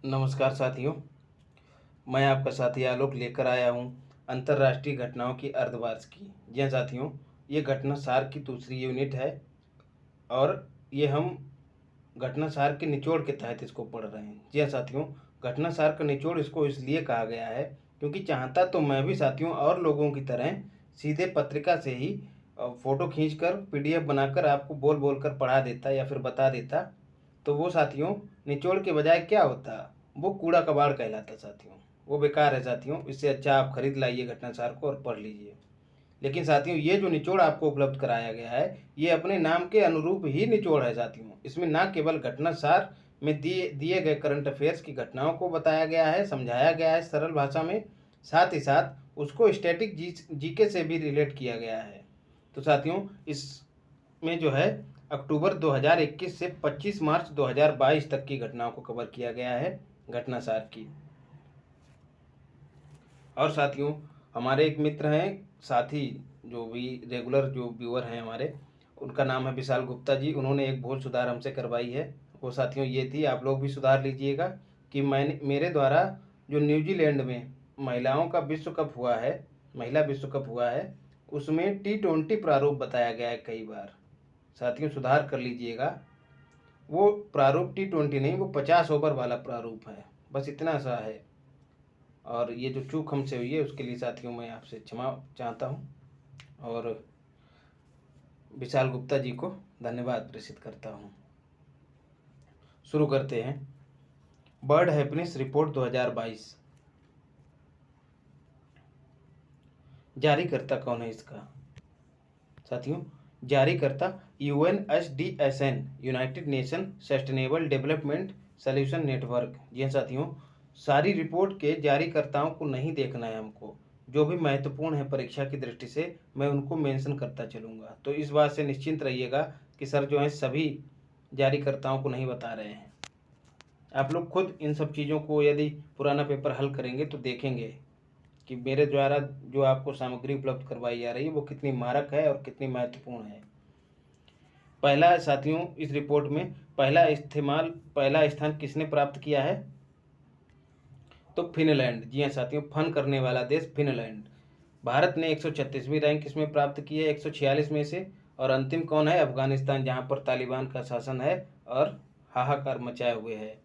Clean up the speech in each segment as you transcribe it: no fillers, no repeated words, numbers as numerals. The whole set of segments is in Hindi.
नमस्कार साथियों, मैं आपका साथी आलोक लेकर आया हूँ अंतर्राष्ट्रीय घटनाओं की अर्धवार्ष की। जी हाँ साथियों, ये घटना सार की दूसरी यूनिट है और ये हम घटना सार के निचोड़ के तहत इसको पढ़ रहे हैं। जी हाँ साथियों, घटना सार का निचोड़ इसको इसलिए कहा गया है क्योंकि चाहता तो मैं भी साथियों और लोगों की तरह सीधे पत्रिका से ही फ़ोटो खींचकर पीडीएफ बनाकर आपको बोल बोल कर पढ़ा देता या फिर बता देता, तो वो साथियों निचोड़ के बजाय क्या होता, वो कूड़ा कबाड़ कहलाता साथियों। वो बेकार है साथियों, इससे अच्छा आप खरीद लाइए घटनासार को और पढ़ लीजिए। लेकिन साथियों ये जो निचोड़ आपको उपलब्ध कराया गया है, ये अपने नाम के अनुरूप ही निचोड़ है साथियों। इसमें ना केवल घटनासार में दिए दिए गए करंट अफेयर्स की घटनाओं को बताया गया है, समझाया गया है सरल भाषा में, साथ ही साथ उसको स्टैटिक जीके से भी रिलेट किया गया है। तो साथियों इसमें जो है अक्टूबर 2021 से 25 मार्च 2022 तक की घटनाओं को कवर किया गया है घटनासार की। और साथियों हमारे एक मित्र हैं साथी, जो भी रेगुलर जो व्यूअर हैं हमारे, उनका नाम है विशाल गुप्ता जी। उन्होंने एक भूल सुधार हमसे करवाई है। वो साथियों ये थी, आप लोग भी सुधार लीजिएगा, कि मैंने मेरे द्वारा जो न्यूजीलैंड में महिलाओं का विश्व कप हुआ है, महिला विश्व कप हुआ है, उसमें T20 प्रारूप बताया गया है कई बार। साथियों सुधार कर लीजिएगा, वो प्रारूप T20 नहीं, वो 50 ओवर वाला प्रारूप है। बस इतना सा है। और ये जो चूक हमसे हुई है उसके लिए साथियों मैं आपसे क्षमा चाहता हूँ और विशाल गुप्ता जी को धन्यवाद प्रेषित करता हूँ। शुरू करते हैं। World happiness report 2022। जारीकर्ता कौन है इसका? साथियों जारीकर्ता UNSDSN, United Nation sustainable development solution network. जी हाँ साथियों, सारी रिपोर्ट के जारीकर्ताओं को नहीं देखना है हमको, जो भी महत्वपूर्ण है परीक्षा की दृष्टि से मैं उनको मेंशन करता चलूँगा। तो इस बात से निश्चिंत रहिएगा कि सर जो है सभी जारीकर्ताओं को नहीं बता रहे हैं। आप लोग खुद इन सब चीज़ों को यदि पुराना पेपर हल करेंगे तो देखेंगे कि मेरे द्वारा जो आपको सामग्री उपलब्ध करवाई जा रही है वो कितनी मारक है और कितनी महत्वपूर्ण है। पहला साथियों इस रिपोर्ट में पहला स्थान किसने प्राप्त किया है? तो फिनलैंड। जी हाँ साथियों, फन करने वाला देश फिनलैंड। भारत ने 136वीं रैंक इसमें प्राप्त की है 146 में से। और अंतिम कौन है? अफगानिस्तान, जहाँ पर तालिबान का शासन है और हाहाकार मचाए हुए है।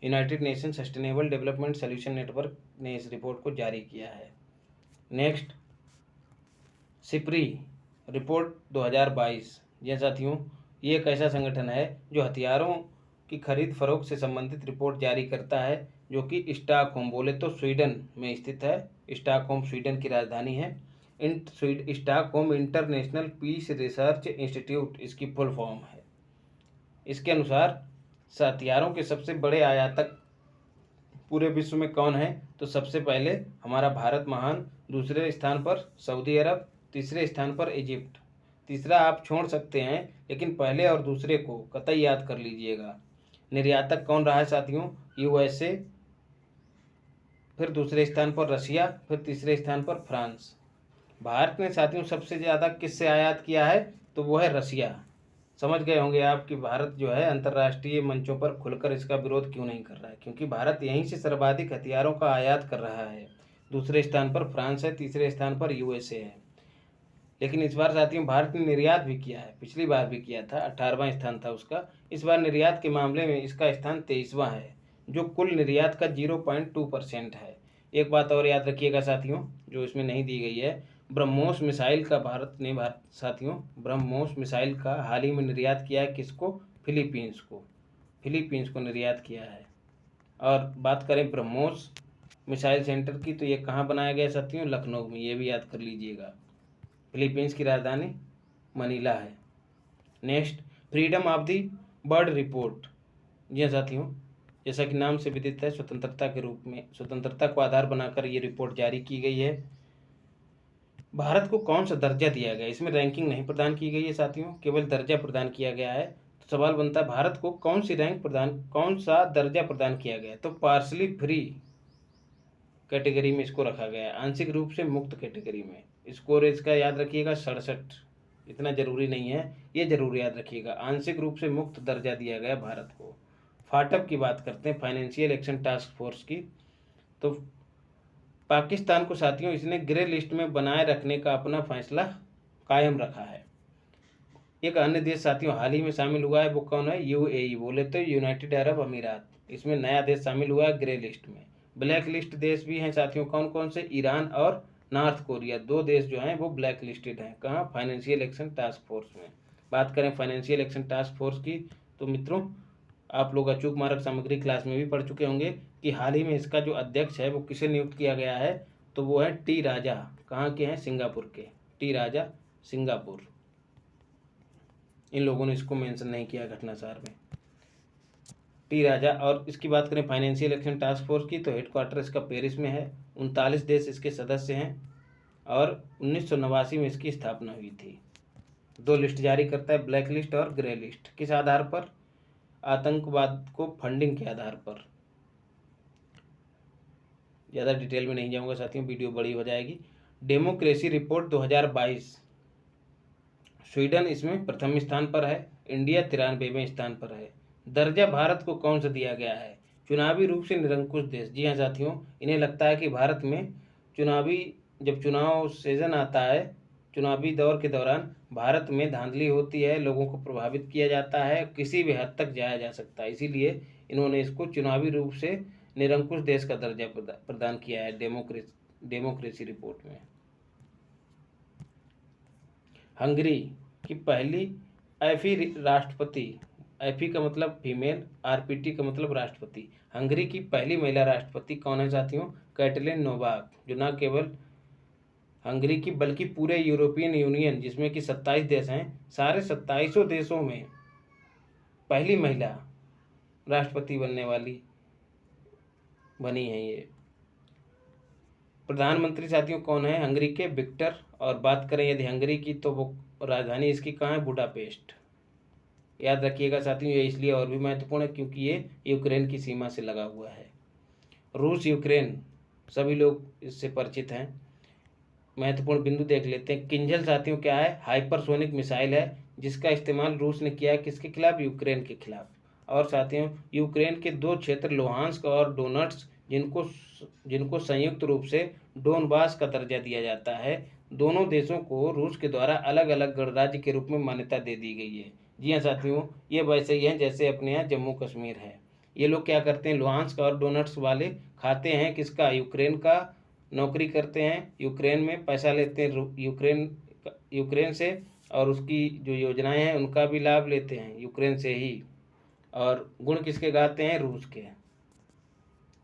United Nation sustainable development solution network ने इस रिपोर्ट को जारी किया है। Next, SIPRI report 2022। जी साथियों, ये एक ऐसा संगठन है जो हथियारों की खरीद फरोख्त से संबंधित रिपोर्ट जारी करता है, जो कि स्टॉकहोम, बोले तो स्वीडन में स्थित है। स्टॉकहोम स्वीडन की राजधानी है। Stockholm International Peace Research Institute इसकी फुल फॉर्म है। इसके अनुसार हथियारों के सबसे बड़े आयातक पूरे विश्व में कौन है? तो सबसे पहले हमारा भारत महान, दूसरे स्थान पर सऊदी अरब, तीसरे स्थान पर इजिप्ट। तीसरा आप छोड़ सकते हैं, लेकिन पहले और दूसरे को कतई याद कर लीजिएगा। निर्यातक कौन रहा है साथियों? USA, फिर दूसरे स्थान पर रशिया, फिर तीसरे स्थान पर फ्रांस। भारत ने साथियों सबसे ज़्यादा किससे आयात किया है? तो वो है रशिया। समझ गए होंगे आप कि भारत जो है अंतर्राष्ट्रीय मंचों पर खुलकर इसका विरोध क्यों नहीं कर रहा है, क्योंकि भारत यहीं से सर्वाधिक हथियारों का आयात कर रहा है। दूसरे स्थान पर फ्रांस है, तीसरे स्थान पर USA है। लेकिन इस बार साथियों भारत ने निर्यात भी किया है, पिछली बार भी किया था, 18वां स्थान था उसका। इस बार निर्यात के मामले में इसका स्थान 23वां है, जो कुल निर्यात का 0.2% है। एक बात और याद रखिएगा साथियों, जो इसमें नहीं दी गई है, ब्रह्मोस मिसाइल का भारत साथियों ब्रह्मोस मिसाइल का हाल ही में निर्यात किया है। किसको? फिलीपींस को निर्यात किया है। और बात करें ब्रह्मोस मिसाइल सेंटर की, तो ये कहाँ बनाया गया साथियों? लखनऊ में। ये भी याद कर लीजिएगा। फिलीपींस की राजधानी मनीला है। Next, freedom of the world report. जी हाँ साथियों, जैसा कि नाम से विदित है, स्वतंत्रता के रूप में स्वतंत्रता को आधार बनाकर ये रिपोर्ट जारी की गई है। भारत को कौन सा दर्जा दिया गया? इसमें रैंकिंग नहीं प्रदान की गई है साथियों, केवल दर्जा प्रदान किया गया है। तो सवाल बनता है, भारत को कौन सा दर्जा प्रदान किया गया? तो पार्सली फ्री कैटेगरी में इसको रखा गया है, आंशिक रूप से मुक्त कैटेगरी में। स्कोर इसका याद रखिएगा 67। इतना जरूरी नहीं है, ये जरूर याद रखिएगा, आंशिक रूप से मुक्त दर्जा दिया गया भारत को। फाटप की बात करते हैं, फाइनेंशियल एक्शन टास्क फोर्स की। तो पाकिस्तान को साथियों इसने ग्रे लिस्ट में बनाए रखने का अपना फैसला कायम रखा है। एक अन्य देश साथियों हाल ही में शामिल हुआ है, वो कौन है? यूएई, बोले तो यूनाइटेड अरब अमीरात। इसमें नया देश शामिल हुआ है ग्रे लिस्ट में। ब्लैक लिस्ट देश भी हैं साथियों, कौन कौन से? ईरान और नॉर्थ कोरिया, दो देश जो हैं वो ब्लैक लिस्टेड हैं। कहाँ? फाइनेंशियल एक्शन टास्क फोर्स में। बात करें फाइनेंशियल एक्शन टास्क फोर्स की, तो मित्रों आप लोग अचूक मारक सामग्री क्लास में भी पढ़ चुके होंगे कि हाल ही में इसका जो अध्यक्ष है वो किसे नियुक्त किया गया है? तो वो है टी राजा। कहाँ के हैं? सिंगापुर के। टी राजा, सिंगापुर। इन लोगों ने इसको मेंशन नहीं किया घटनासार में, टी राजा। और इसकी बात करें फाइनेंशियल एक्शन टास्क फोर्स की, तो हेडक्वार्टर इसका पेरिस में है। 39 देश इसके सदस्य हैं और 1989 में इसकी स्थापना हुई थी। दो लिस्ट जारी करता है, ब्लैक लिस्ट और ग्रे लिस्ट। किस आधार पर? आतंकवाद को फंडिंग के आधार पर। ज़्यादा डिटेल में नहीं जाऊंगा साथियों, वीडियो बड़ी हो जाएगी। डेमोक्रेसी रिपोर्ट 2022, स्वीडन इसमें प्रथम स्थान पर है, इंडिया 93वें स्थान पर है। दर्जा भारत को कौन सा दिया गया है? चुनावी रूप से निरंकुश देश। जी हाँ साथियों, इन्हें लगता है कि भारत में जब चुनाव सीजन आता है, चुनावी दौर के दौरान भारत में धांधली होती है, लोगों को प्रभावित किया जाता है, किसी भी हद तक जाया जा सकता है। इसीलिए इन्होंने इसको चुनावी रूप से निरंकुश देश का दर्जा प्रदान किया है डेमोक्रेसी रिपोर्ट में। हंगरी की पहली एफी राष्ट्रपति, एफी का मतलब फीमेल, आरपीटी का मतलब राष्ट्रपति। हंगरी की पहली महिला राष्ट्रपति कौन है साथियों? कैटलिन नोवाक, जो न केवल हंगरी की बल्कि पूरे यूरोपियन यूनियन जिसमें कि 27 देश हैं, सारे 27 देशों में पहली महिला राष्ट्रपति बनने वाली बनी है ये। प्रधानमंत्री साथियों कौन है हंगरी के? विक्टर। और बात करें यदि हंगरी की, तो वो राजधानी इसकी कहाँ है? बुडापेस्ट। याद रखिएगा साथियों, ये इसलिए और भी महत्वपूर्ण है क्योंकि ये यूक्रेन की सीमा से लगा हुआ है। रूस यूक्रेन, सभी लोग इससे परिचित हैं। महत्वपूर्ण बिंदु देख लेते हैं। किंजल साथियों क्या है? हाइपरसोनिक मिसाइल है, जिसका इस्तेमाल रूस ने किया है किसके खिलाफ? यूक्रेन के खिलाफ। और साथियों यूक्रेन के दो क्षेत्र लुहांस्क और डोनेट्स्क, जिनको संयुक्त रूप से डोनबास का दर्जा दिया जाता है, दोनों देशों को रूस के द्वारा अलग अलग गणराज्य के रूप में मान्यता दे दी गई है। जी हाँ साथियों, ये वैसे ही हैं जैसे अपने यहाँ जम्मू कश्मीर है। ये लोग क्या करते हैं? लुहांस्क और डोनेट्स्क वाले खाते हैं किसका? यूक्रेन का, नौकरी करते हैं यूक्रेन में, पैसा लेते हैं यूक्रेन से, और उसकी जो योजनाएं हैं उनका भी लाभ लेते हैं यूक्रेन से ही। और गुण किसके गाते हैं? रूस के।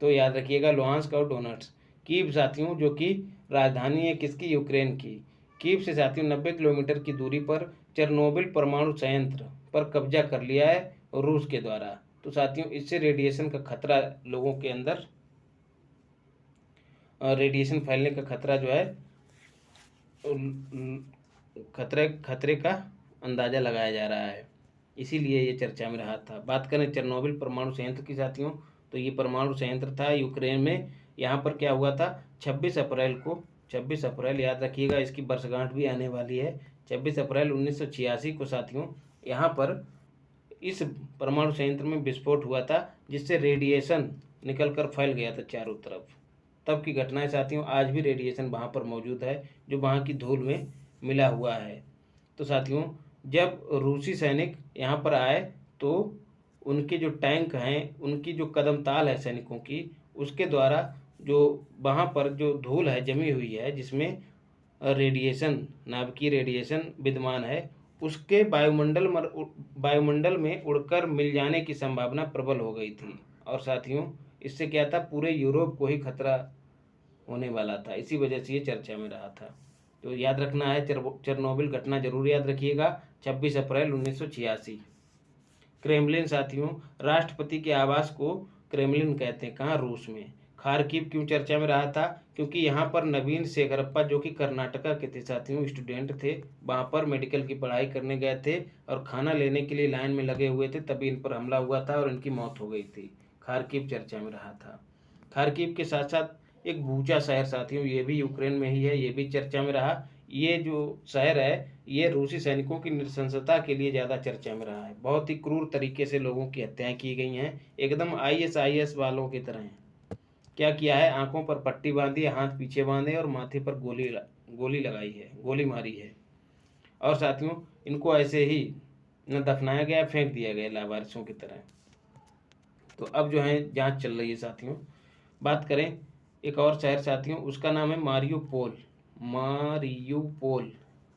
तो याद रखिएगा लुहांस्क और डोनेट्स्क। कीव साथियों, जो कि राजधानी है किसकी? यूक्रेन की। कीव से साथियों 90 किलोमीटर की दूरी पर चेरनोबिल परमाणु संयंत्र पर कब्जा कर लिया है रूस के द्वारा। तो साथियों इससे रेडिएशन का खतरा लोगों के अंदर, रेडिएशन फैलने का खतरा जो है, खतरे का अंदाज़ा लगाया जा रहा है, इसीलिए ये चर्चा में रहा था। बात करें चेरनोबिल परमाणु संयंत्र की साथियों, तो ये परमाणु संयंत्र था यूक्रेन में। यहाँ पर क्या हुआ था? 26 अप्रैल याद रखिएगा, इसकी वर्षगांठ भी आने वाली है। 26 अप्रैल 1986 को साथियों यहाँ पर इस परमाणु संयंत्र में विस्फोट हुआ था, जिससे रेडिएशन निकलकर फैल गया था चारों तरफ। तब की घटनाएं साथियों, आज भी रेडिएशन वहाँ पर मौजूद है, जो वहाँ की धूल में मिला हुआ है। तो साथियों जब रूसी सैनिक यहाँ पर आए, तो उनके जो टैंक हैं, उनकी जो कदम ताल है सैनिकों की, उसके द्वारा जो वहाँ पर जो धूल है जमी हुई है, जिसमें रेडिएशन, नाभिकीय रेडिएशन विद्यमान है, उसके वायुमंडल में उड़कर मिल जाने की संभावना प्रबल हो गई थी। और साथियों इससे क्या था? पूरे यूरोप को ही खतरा होने वाला था। इसी वजह से ये चर्चा में रहा था। तो याद रखना है, चेरनोबिल घटना जरूर याद रखिएगा, 26 अप्रैल 1986। क्रेमलिन साथियों, राष्ट्रपति के आवास को क्रेमलिन कहते हैं। कहाँ? रूस में। खार्किव क्यों चर्चा में रहा था? क्योंकि यहाँ पर नवीन शेखरप्पा, जो कि कर्नाटका के थे साथियों, स्टूडेंट थे, वहाँ पर मेडिकल की पढ़ाई करने गए थे और खाना लेने के लिए लाइन में लगे हुए थे, तभी इन पर हमला हुआ था और इनकी मौत हो गई थी। खार्किव चर्चा में रहा था। खार्किव के साथ साथ एक बूचा शहर साथियों, ये भी यूक्रेन में ही है, ये भी चर्चा में रहा। ये जो शहर है ये रूसी सैनिकों की नृशंसता के लिए ज़्यादा चर्चा में रहा है। बहुत ही क्रूर तरीके से लोगों की हत्याएं की गई हैं, एकदम ISIS वालों की तरह हैं। क्या किया है, आंखों पर पट्टी बांधी है, हाथ पीछे बांधे और माथे पर गोली लगाई है, गोली मारी है। और साथियों, इनको ऐसे ही न दफनाया गया, फेंक दिया गया लावारिसों की तरह। तो अब जो है जांच चल रही है साथियों। बात करें एक और शहर साथियों, उसका नाम है मारियोपोल। मारियोपोल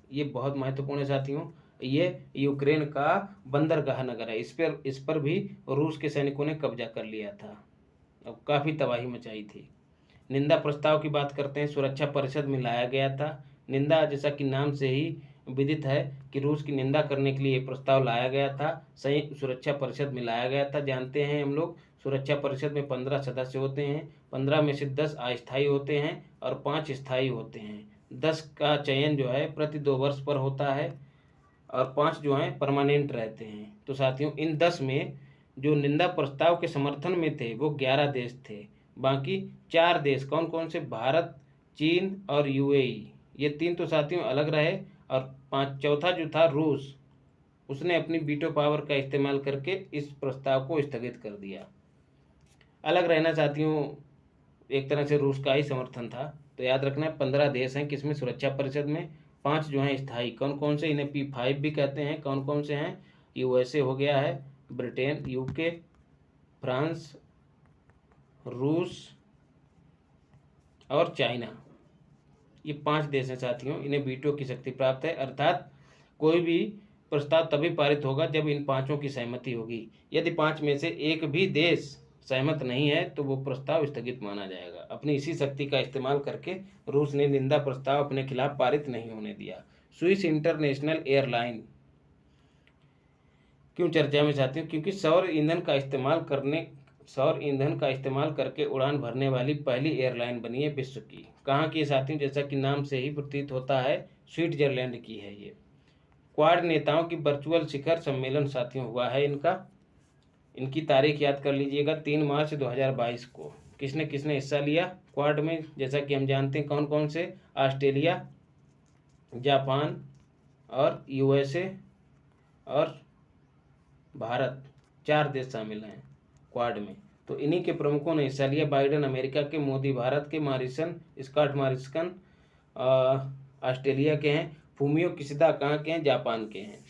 ये बहुत महत्वपूर्ण है साथियों। ये यूक्रेन का बंदरगाह नगर है। इस पर भी रूस के सैनिकों ने कब्जा कर लिया था और काफ़ी तबाही मचाई थी। निंदा प्रस्ताव की बात करते हैं, सुरक्षा परिषद में लाया गया था। निंदा जैसा कि नाम से ही विदित है कि रूस की निंदा करने के लिए प्रस्ताव लाया गया था, संयुक्त सुरक्षा परिषद में लाया गया था। जानते हैं हम लोग, सुरक्षा परिषद में 15 सदस्य होते हैं, 15 में से 10 अस्थायी होते हैं और 5 स्थायी होते हैं। 10 का चयन जो है प्रति 2 वर्ष पर होता है और 5 जो हैं परमानेंट रहते हैं। तो साथियों, इन 10 में जो निंदा प्रस्ताव के समर्थन में थे वो 11 देश थे। बाकी 4 देश कौन कौन से, भारत, चीन और UAE, ये 3 तो साथियों अलग रहे। और चौथा जो था रूस, उसने अपनी वीटो पावर का इस्तेमाल करके इस प्रस्ताव को स्थगित कर दिया। अलग रहना साथियों एक तरह से रूस का ही समर्थन था। तो याद रखना है 15 देश हैं किसमें, सुरक्षा परिषद में, 5 जो हैं स्थायी। कौन कौन से, इन्हें P5 भी कहते हैं। कौन कौन से हैं, USA हो गया है, ब्रिटेन, UK, फ्रांस, रूस और चाइना। ये 5 देश हैं साथियों, इन्हें वीटो की शक्ति प्राप्त है। अर्थात कोई भी प्रस्ताव तभी पारित होगा जब इन 5 की सहमति होगी। यदि 5 में से एक भी देश सहमत नहीं है तो वो प्रस्ताव स्थगित माना जाएगा। अपनी इसी शक्ति का इस्तेमाल करके रूस ने निंदा प्रस्ताव अपने खिलाफ पारित नहीं होने दिया। स्विस इंटरनेशनल एयरलाइन क्यों चर्चा में साथियों, क्योंकि सौर ईंधन का इस्तेमाल करके उड़ान भरने वाली पहली एयरलाइन बनी है विश्व की। कहाँ की साथियों, जैसा कि नाम से ही प्रतीत होता है, स्विट्जरलैंड की है ये। क्वाड नेताओं की वर्चुअल शिखर सम्मेलन साथियों हुआ है इनकी तारीख याद कर लीजिएगा, 3 मार्च 2022 को। किसने किसने हिस्सा लिया क्वाड में, जैसा कि हम जानते हैं कौन कौन से, ऑस्ट्रेलिया, जापान और USA और भारत, 4 देश शामिल हैं क्वाड में। तो इन्हीं के प्रमुखों ने हिस्सा लिया। बाइडेन अमेरिका के, मोदी भारत के, स्कॉट मॉरिसन ऑस्ट्रेलिया के हैं, फूमियो किशिदा कहाँ के हैं, जापान के हैं।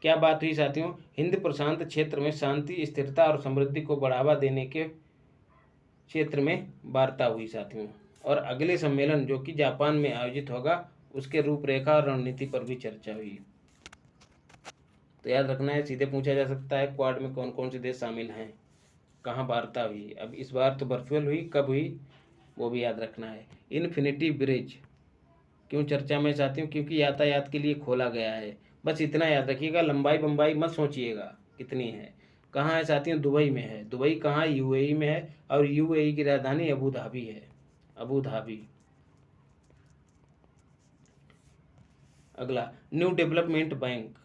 क्या बात हुई साथियों, हिंद प्रशांत क्षेत्र में शांति, स्थिरता और समृद्धि को बढ़ावा देने के क्षेत्र में वार्ता हुई साथियों। और अगले सम्मेलन जो कि जापान में आयोजित होगा, उसके रूपरेखा और रणनीति पर भी चर्चा हुई। तो याद रखना है, सीधे पूछा जा सकता है क्वाड में कौन कौन से देश शामिल हैं, कहाँ वार्ता हुई। अब इस बार तो वर्चुअल हुई, कब हुई वो भी याद रखना है। इन्फिनिटी ब्रिज क्यों चर्चा में साथियों, क्योंकि यातायात के लिए खोला गया है। बस इतना याद रखिएगा, लंबाई बम्बाई मत सोचिएगा कितनी है। कहाँ है साथियों, दुबई में है। दुबई कहाँ, UAE में है और UAE की राजधानी अबू धाबी है, अबू धाबी। अगला, न्यू डेवलपमेंट बैंक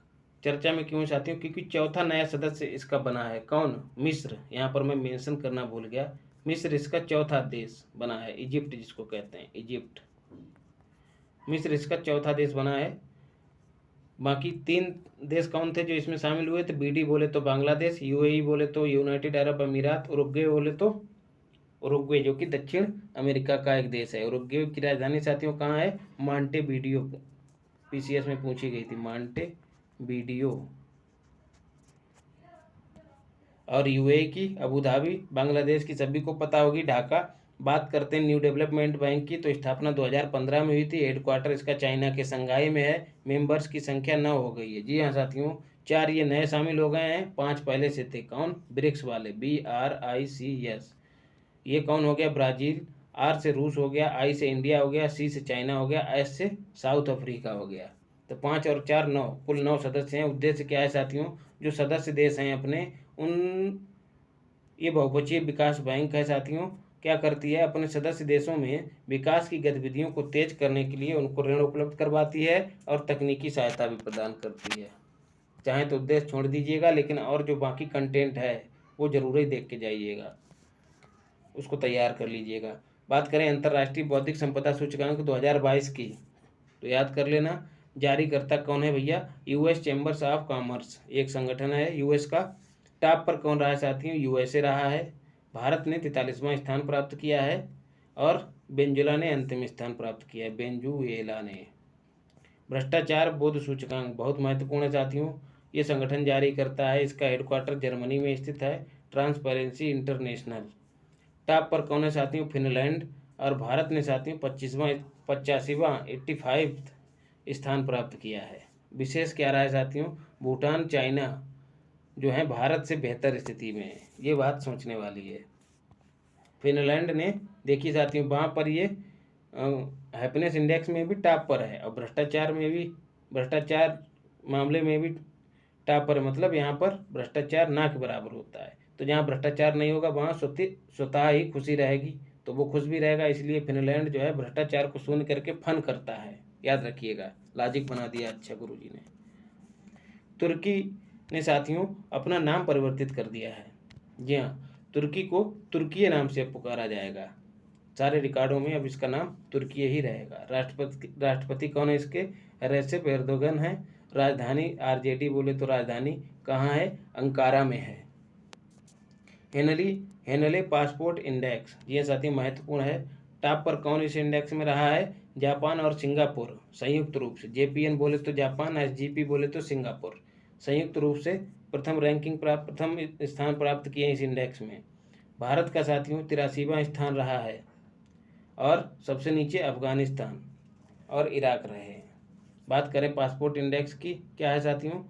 चर्चा में क्यों साथियों, क्योंकि चौथा नया सदस्य इसका बना है। कौन, मिस्र। यहाँ पर मैं मेंशन करना भूल गया, मिस्र इसका चौथा देश बना है। इजिप्ट जिसको कहते हैं, इजिप्ट, मिस्र इसका चौथा देश बना है। बाकी 3 देश कौन थे जो इसमें शामिल हुए थे, BD बोले तो बांग्लादेश, UAE बोले तो यूनाइटेड अरब अमीरात, उरुग्वे बोले तो उरुग्वे जो कि दक्षिण अमेरिका का एक देश है। उरुग्वे की राजधानी साथियों कहाँ है, मांटेवीडियो। PCS में पूछी गई थी, मांटेवीडियो। और UAE की अबू धाबी, बांग्लादेश की सभी को पता होगी ढाका। बात करते हैं न्यू डेवलपमेंट बैंक की, तो स्थापना 2015 में हुई थी। हेडक्वार्टर इसका चाइना के शंघाई में है। मेंबर्स की संख्या 9 हो गई है। जी हाँ साथियों, 4 ये नए शामिल हो गए हैं, 5 पहले से थे। कौन, ब्रिक्स वाले, BRICS। ये कौन हो गया, ब्राज़ील। R से रूस हो गया, I से इंडिया हो गया, C से चाइना हो गया, S से साउथ अफ्रीका हो गया। तो 5 और 4 9, कुल 9 सदस्य हैं। उद्देश्य क्या है साथियों, जो सदस्य देश हैं अपने उन, ये बहुपक्षीय विकास बैंक है साथियों। क्या करती है, अपने सदस्य देशों में विकास की गतिविधियों को तेज करने के लिए उनको ऋण उपलब्ध करवाती है और तकनीकी सहायता भी प्रदान करती है। चाहे तो उद्देश्य छोड़ दीजिएगा, लेकिन और जो बाकी कंटेंट है वो जरूर ही देख के जाइएगा, उसको तैयार कर लीजिएगा। बात करें अंतर्राष्ट्रीय बौद्धिक संपदा सूचकांक 2022 की, तो याद कर लेना जारीकर्ता कौन है भैया? यूएस चैम्बर्स ऑफ कॉमर्स एक संगठन है यूएस का। टॉप पर कौन रहा है साथियों? यूएसए रहा है। भारत ने 43वां स्थान प्राप्त किया है और वेनेजुएला ने अंतिम स्थान प्राप्त किया है, वेनेजुएला ने। भ्रष्टाचार बोध सूचकांक बहुत महत्वपूर्ण है साथियों, ये संगठन जारी करता है, इसका हेडक्वार्टर जर्मनी में स्थित है, ट्रांसपेरेंसी इंटरनेशनल। टॉप पर कौन है साथियों? फिनलैंड। और भारत ने साथियों 85वां 85 स्थान प्राप्त किया है। विशेष क्या रहा है साथियों? भूटान चाइना जो है भारत से बेहतर स्थिति में है, ये बात सोचने वाली है। फिनलैंड ने देखिए साथियों वहाँ पर ये हैप्पीनेस इंडेक्स में भी टॉप पर है और भ्रष्टाचार मामले में भी टॉप पर है, मतलब यहाँ पर भ्रष्टाचार ना के बराबर होता है। तो जहाँ भ्रष्टाचार नहीं होगा वहाँ स्वतः ही खुशी रहेगी, तो वो खुश भी रहेगा। इसलिए फिनलैंड जो है भ्रष्टाचार को शून्य करके फन करता है, याद रखिएगा। लॉजिक बना दिया अच्छा गुरुजी ने। तुर्की ने साथियों अपना नाम परिवर्तित कर दिया है। जी हाँ, तुर्की को तुर्कीय नाम से पुकारा जाएगा, सारे रिकॉर्डों में अब इसका नाम तुर्की ही रहेगा। राष्ट्रपति कौन है इसके? रेसेप एर्दोगन है। राजधानी आरजेडी बोले तो राजधानी कहाँ है? अंकारा में है। हेनले पासपोर्ट इंडेक्स ये साथियों महत्वपूर्ण है। टॉप पर कौन इस इंडेक्स में रहा है? जापान और सिंगापुर संयुक्त रूप से। जेपीएन बोले तो जापान, एसजीपी बोले तो सिंगापुर, संयुक्त रूप से प्रथम स्थान प्राप्त किए इस इंडेक्स में। भारत का साथियों 83वां स्थान रहा है और सबसे नीचे अफगानिस्तान और इराक रहे हैं। बात करें पासपोर्ट इंडेक्स की, क्या है साथियों?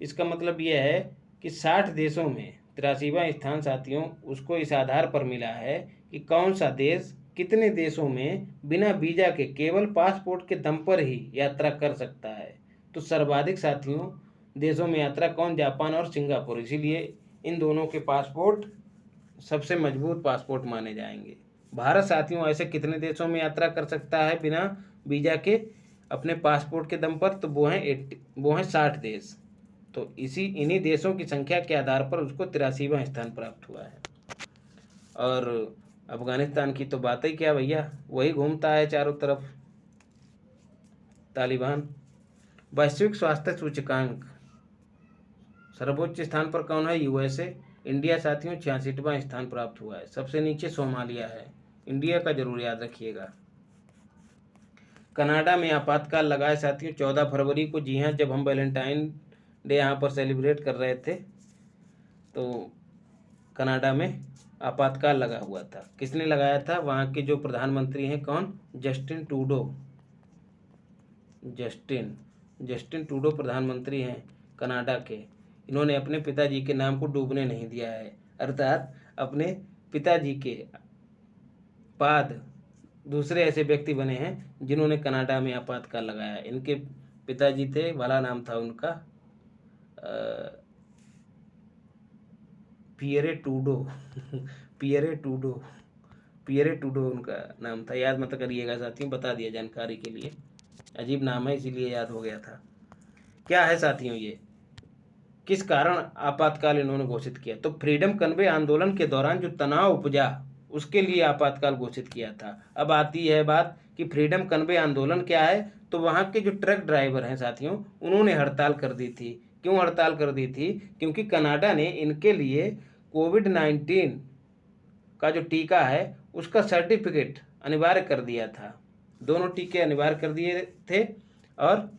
इसका मतलब यह है कि 60 देशों में 83वां स्थान साथियों उसको इस आधार पर मिला है कि कौन सा देश कितने देशों में बिना वीजा के केवल पासपोर्ट के दम पर ही यात्रा कर सकता है। तो सर्वाधिक साथियों देशों में यात्रा कौन? जापान और सिंगापुर। इसीलिए इन दोनों के पासपोर्ट सबसे मजबूत पासपोर्ट माने जाएंगे। भारत साथियों ऐसे कितने देशों में यात्रा कर सकता है बिना वीजा के अपने पासपोर्ट के दम पर? तो वो हैं 60 देश। तो इन्हीं देशों की संख्या के आधार पर उसको 83वां स्थान प्राप्त हुआ है। और अफगानिस्तान की तो बात ही क्या भैया, वही घूमता है चारों तरफ, तालिबान। वैश्विक स्वास्थ्य सूचकांक सर्वोच्च स्थान पर कौन है? यूएसए। इंडिया साथियों 66वां स्थान प्राप्त हुआ है, सबसे नीचे सोमालिया है। इंडिया का जरूर याद रखिएगा। कनाडा में आपातकाल लगा है साथियों 14 फरवरी को। जी हाँ, जब हम वैलेंटाइन डे यहाँ पर सेलिब्रेट कर रहे थे तो कनाडा में आपातकाल लगा हुआ था। किसने लगाया था? वहाँ के जो प्रधानमंत्री हैं, कौन? Justin Trudeau. जस्टिन ट्रूडो प्रधानमंत्री हैं कनाडा के। इन्होंने अपने पिताजी के नाम को डूबने नहीं दिया है, अर्थात अपने पिताजी के बाद दूसरे ऐसे व्यक्ति बने हैं जिन्होंने कनाडा में आपातकाल लगाया। इनके पिताजी थे, वाला नाम था उनका पियरे टूडो पियरे टूडो उनका नाम था। याद मत करिएगा साथियों, बता दिया जानकारी के लिए, अजीब नाम है इसीलिए याद हो गया था। क्या है साथियों ये, किस कारण आपातकाल इन्होंने घोषित किया? तो फ्रीडम कन्वे आंदोलन के दौरान जो तनाव उपजा उसके लिए आपातकाल घोषित किया था। अब आती है बात कि फ्रीडम कन्वे आंदोलन क्या है। तो वहाँ के जो ट्रक ड्राइवर हैं साथियों उन्होंने हड़ताल कर दी थी। क्यों हड़ताल कर दी थी? क्योंकि कनाडा ने इनके लिए कोविड-19 का जो टीका है उसका सर्टिफिकेट अनिवार्य कर दिया था। दोनों टीके अनिवार्य कर दिए थे और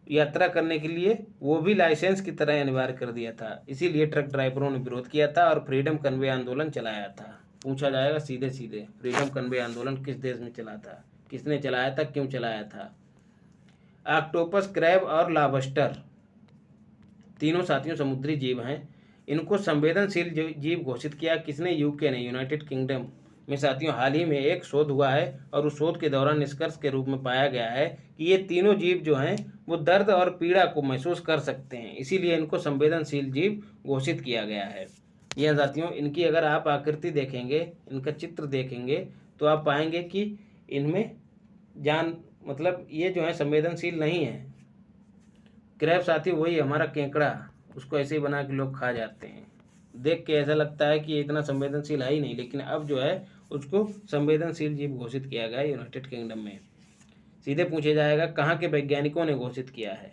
यात्रा करने के लिए वो भी लाइसेंस की तरह अनिवार्य कर दिया था। इसीलिए ट्रक ड्राइवरों ने विरोध किया था और फ्रीडम कन्वे आंदोलन चलाया था। पूछा जाएगा सीधे सीधे, फ्रीडम कन्वे आंदोलन किस देश में चला था, किसने चलाया था, क्यों चलाया था? ऑक्टोपस, क्रैब और लॉबस्टर तीनों साथियों समुद्री जीव हैं। इनको संवेदनशील जीव घोषित किया किसने? यूके ने, यूनाइटेड किंगडम में साथियों हाल ही में एक शोध हुआ है और उस शोध के दौरान निष्कर्ष के रूप में पाया गया है कि ये तीनों जीव जो हैं वो दर्द और पीड़ा को महसूस कर सकते हैं, इसीलिए इनको संवेदनशील जीव घोषित किया गया है। यह साथियों इनकी अगर आप आकृति देखेंगे, इनका चित्र देखेंगे तो आप पाएंगे कि इनमें जान मतलब ये जो है संवेदनशील नहीं है। क्रैब साथी वही हमारा केकड़ा, उसको ऐसे ही बना के लोग खा जाते हैं। देख के ऐसा लगता है कि ये इतना संवेदनशील है ही नहीं, लेकिन अब जो है उसको संवेदनशील जीव घोषित किया गया यूनाइटेड किंगडम में। सीधे पूछा जाएगा कहाँ के वैज्ञानिकों ने घोषित किया है,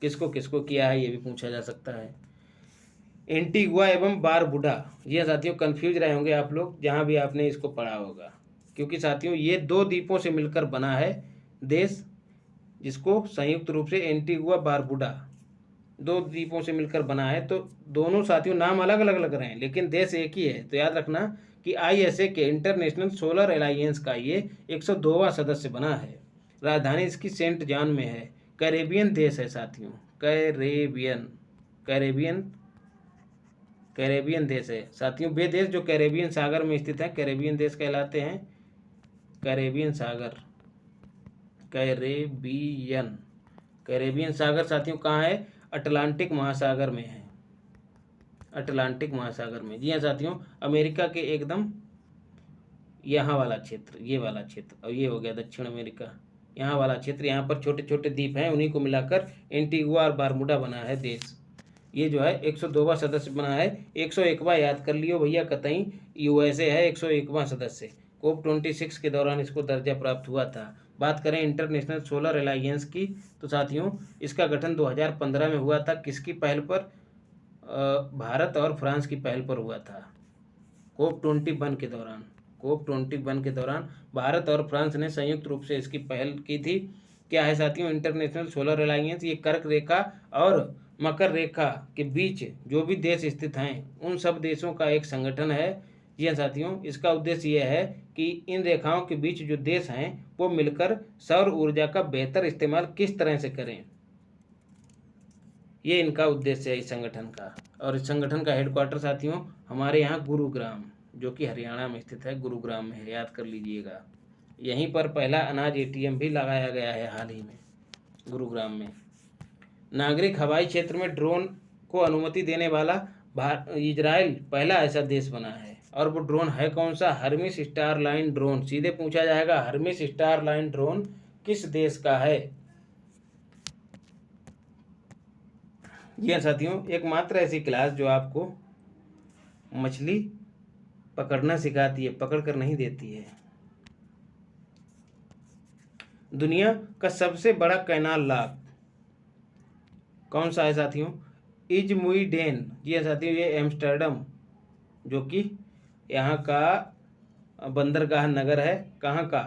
किसको किसको किया है, ये भी पूछा जा सकता है। एंटीगुआ एवं बारबुडा, ये साथियों कंफ्यूज रहे होंगे आप लोग जहाँ भी आपने इसको पढ़ा होगा, क्योंकि साथियों ये 2 द्वीपों से मिलकर बना है देश, जिसको संयुक्त रूप से एंटीगुआ बारबुडा 2 द्वीपों से मिलकर बना है। तो दोनों साथियों नाम अलग अलग लग रहे हैं लेकिन देश एक ही है। तो याद रखना कि ISA के इंटरनेशनल सोलर अलायंस का ये 102वां सदस्य बना है। राजधानी इसकी सेंट जॉन में है। कैरेबियन देश है साथियों, कैरेबियन कैरेबियन कैरेबियन देश है साथियों। वे देश जो कैरेबियन सागर में स्थित हैं कैरेबियन देश कहलाते हैं। कैरेबियन सागर, कैरेबियन कैरेबियन सागर साथियों कहाँ है? अटलांटिक महासागर में है, अटलांटिक महासागर में। जी हाँ साथियों, अमेरिका के एकदम यहाँ वाला क्षेत्र, ये वाला क्षेत्र, और ये हो गया दक्षिण अमेरिका, यहाँ वाला क्षेत्र। यहाँ पर छोटे छोटे द्वीप हैं, उन्हीं को मिलाकर एंटीगुआ और बारमूडा बना है देश। ये जो है 102वां सदस्य बना है। 101वां याद कर लियो भैया, कतई USA है 101वां सदस्य। COP26 के दौरान इसको दर्जा प्राप्त हुआ था। बात करें इंटरनेशनल सोलर अलायंस की, तो साथियों इसका गठन 2015 में हुआ था। किसकी पहल पर? भारत और फ्रांस की पहल पर हुआ था। COP21 के दौरान, COP21 के दौरान भारत और फ्रांस ने संयुक्त रूप से इसकी पहल की थी। क्या है साथियों इंटरनेशनल सोलर अलायंस? ये कर्क रेखा और मकर रेखा के बीच जो भी देश स्थित हैं उन सब देशों का एक संगठन है। जी हाँ साथियों, इसका उद्देश्य यह है कि इन रेखाओं के बीच जो देश हैं वो मिलकर सौर ऊर्जा का बेहतर इस्तेमाल किस तरह से करें, ये इनका उद्देश्य है इस संगठन का। और इस संगठन का हेडक्वार्टर साथियों हमारे यहाँ गुरुग्राम, जो कि हरियाणा में स्थित है, गुरुग्राम में है, याद कर लीजिएगा। यहीं पर पहला अनाज ATM भी लगाया गया है हाल ही में, गुरुग्राम में। नागरिक हवाई क्षेत्र में ड्रोन को अनुमति देने वाला इजराइल पहला ऐसा देश बना है। और वो ड्रोन है कौन सा? Hermès star line drone. सीधे पूछा जाएगा हर्मिस स्टार लाइन ड्रोन किस देश का है? ये साथियों एकमात्र ऐसी क्लास जो आपको मछली पकड़ना सिखाती है, पकड़ कर नहीं देती है। दुनिया का सबसे बड़ा कैनाल लॉक कौन सा है साथियों? इजमुइडेन। जी हाँ साथियों, ये एम्स्टर्डम, जो कि यहाँ का बंदरगाह नगर है, कहाँ का?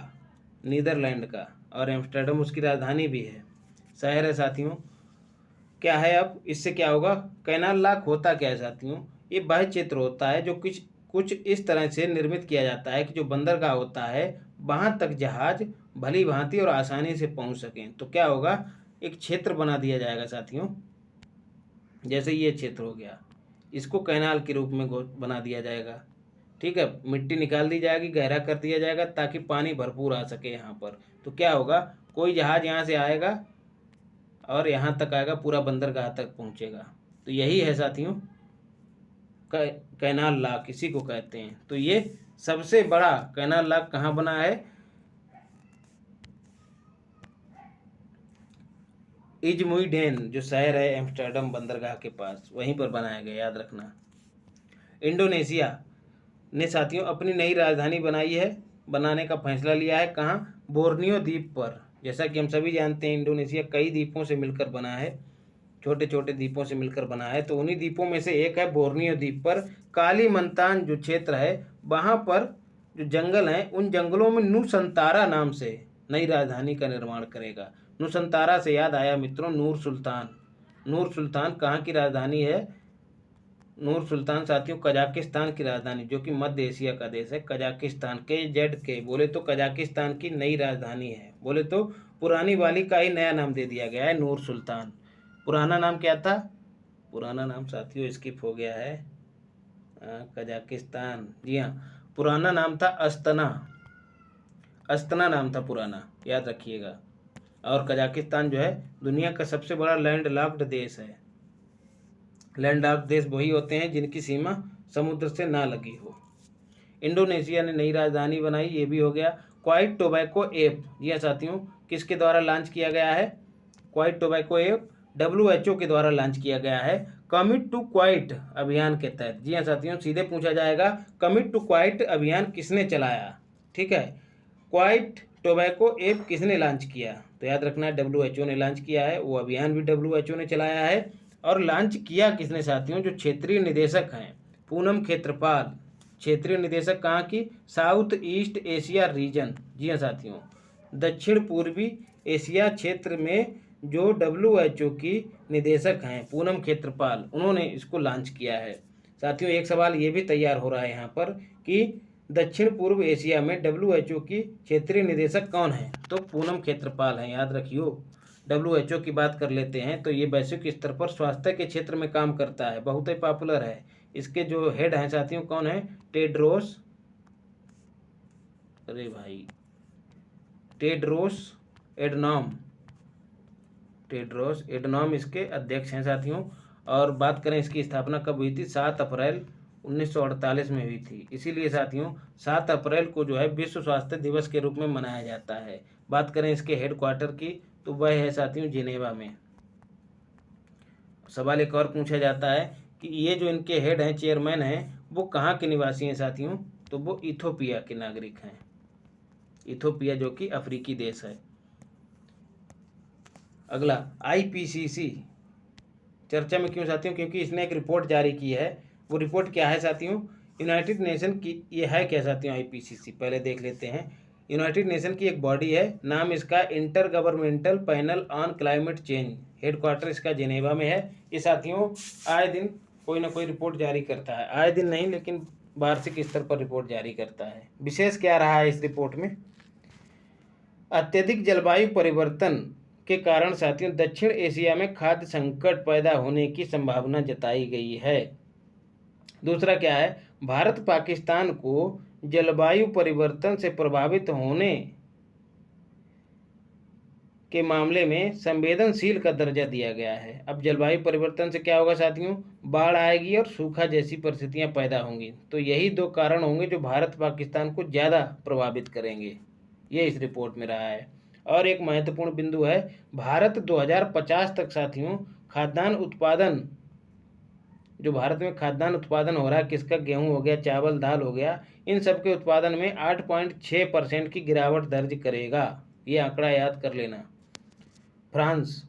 नीदरलैंड का। और एम्स्टर्डम उसकी राजधानी भी है, शहर है साथियों। क्या है अब इससे क्या होगा? कैनाल लॉक होता क्या है साथियों? ये बाह्य क्षेत्र होता है जो कुछ इस तरह से निर्मित किया जाता है कि जो बंदरगाह होता है वहाँ तक जहाज भली भांति और आसानी से पहुँच सकें। तो क्या होगा? एक क्षेत्र बना दिया जाएगा साथियों, जैसे ये क्षेत्र हो गया, इसको कैनाल के रूप में बना दिया जाएगा। ठीक है, मिट्टी निकाल दी जाएगी, गहरा कर दिया जाएगा ताकि पानी भरपूर आ सके यहाँ पर। तो क्या होगा? कोई जहाज यहाँ से आएगा और यहाँ तक आएगा, पूरा बंदरगाह तक पहुँचेगा। तो यही है साथियों कैनाल लॉक, इसी को कहते हैं। तो ये सबसे बड़ा कैनाल लॉक कहाँ बना है? इजमुइडेन, जो शहर है एम्स्टर्डम बंदरगाह के पास, वहीं पर बनाया गया, याद रखना। इंडोनेशिया ने साथियों अपनी नई राजधानी बनाने का फैसला लिया है। कहाँ? बोर्नियो द्वीप पर। जैसा कि हम सभी जानते हैं इंडोनेशिया कई द्वीपों से मिलकर बना है, छोटे छोटे द्वीपों से मिलकर बना है। तो उन्हीं द्वीपों में से एक है बोर्नियो द्वीप पर। कालीमंतान जो क्षेत्र है वहाँ पर जो जंगल हैं उन जंगलों में नुसंतारा नाम से नई राजधानी का निर्माण करेगा। नुसंतारा से याद आया मित्रों, नूर सुल्तान। नूर सुल्तान कहाँ की राजधानी है? नूर सुल्तान साथियों कजाकिस्तान की राजधानी, जो कि मध्य एशिया का देश है। कजाकिस्तान, KZK बोले तो कजाकिस्तान की नई राजधानी है, बोले तो पुरानी वाली का ही नया नाम दे दिया गया है, नूर सुल्तान। पुराना नाम क्या था? पुराना नाम साथियों स्किप हो गया है, कजाकिस्तान। जी हाँ, पुराना नाम था अस्तना, अस्तना नाम था पुराना, याद रखिएगा। और कजाकिस्तान जो है दुनिया का सबसे बड़ा लैंड लॉक्ड देश है। लैंड लॉक्ड देश वही होते हैं जिनकी सीमा समुद्र से ना लगी हो। इंडोनेशिया ने नई राजधानी बनाई, ये भी हो गया। क्वाइट टोबैको ऐप, ये साथियों किसके द्वारा लॉन्च किया गया है? क्वाइट टोबैको ऐप WHO के द्वारा लॉन्च किया गया है, कमिट टू क्वाइट अभियान के तहत। जी हाँ साथियों, सीधे पूछा जाएगा कमिट टू क्वाइट अभियान किसने चलाया? ठीक है, क्वाइट टोबैको ऐप किसने लॉन्च किया? तो याद रखना है WHO ने लॉन्च किया है, वो अभियान भी WHO ने चलाया है। और लॉन्च किया किसने साथियों? जो क्षेत्रीय निदेशक हैं पूनम खेत्रपाल, क्षेत्रीय निदेशक कहाँ की? South East Asia region. जी हाँ साथियों, दक्षिण पूर्वी एशिया क्षेत्र में जो WHO की निदेशक हैं पूनम खेत्रपाल, उन्होंने इसको लॉन्च किया है। साथियों एक सवाल ये भी तैयार हो रहा है यहाँ पर कि दक्षिण पूर्व एशिया में WHO की क्षेत्रीय निदेशक कौन है? तो पूनम खेत्रपाल हैं, याद रखियो। WHO की बात कर लेते हैं तो ये वैश्विक स्तर पर स्वास्थ्य के क्षेत्र में काम करता है, बहुत ही पॉपुलर है। इसके जो हेड हैं साथियों कौन है? टेड्रोस, अरे भाई टेड्रोस एडनॉम, टेड्रोस एडनॉम इसके अध्यक्ष हैं साथियों। और बात करें इसकी स्थापना कब हुई थी? 7 अप्रैल 1948 में हुई थी। इसीलिए साथियों 7 अप्रैल को जो है विश्व स्वास्थ्य दिवस के रूप में मनाया जाता है। बात करें इसके हेडक्वार्टर की तो वह है साथियों जिनेवा में। सवाल एक और पूछा जाता है कि ये जो इनके हेड हैं, चेयरमैन हैं, वो कहाँ के निवासी हैं साथियों? तो वो इथोपिया के नागरिक हैं। इथोपिया जो कि अफ्रीकी देश है। अगला IPCC चर्चा में क्यों साथियों? क्योंकि इसने एक रिपोर्ट जारी की है। वो रिपोर्ट क्या है साथियों? यूनाइटेड नेशन की ये है क्या साथियों? IPCC पहले देख लेते हैं। यूनाइटेड नेशन की एक बॉडी है, नाम इसका inter governmental panel on climate change. Headquarter इसका जिनेवा में है। ये साथियों आए दिन कोई ना कोई रिपोर्ट जारी करता है, आए दिन नहीं लेकिन वार्षिक स्तर पर रिपोर्ट जारी करता है। विशेष क्या रहा है इस रिपोर्ट में? अत्यधिक जलवायु परिवर्तन के कारण साथियों दक्षिण एशिया में खाद्य संकट पैदा होने की संभावना जताई गई है। दूसरा क्या है? भारत पाकिस्तान को जलवायु परिवर्तन से प्रभावित होने के मामले में संवेदनशील का दर्जा दिया गया है। अब जलवायु परिवर्तन से क्या होगा साथियों? बाढ़ आएगी और सूखा जैसी परिस्थितियां पैदा होंगी। तो यही दो कारण होंगे जो भारत पाकिस्तान को ज़्यादा प्रभावित करेंगे, ये इस रिपोर्ट में रहा है। और एक महत्वपूर्ण बिंदु है, भारत 2050 तक साथियों खाद्यान्न उत्पादन, जो भारत में खाद्यान्न उत्पादन हो रहा है, किसका? गेहूं हो गया, चावल, दाल हो गया, इन सब के उत्पादन में 8.6% की गिरावट दर्ज करेगा। ये आंकड़ा याद कर लेना। फ्रांस,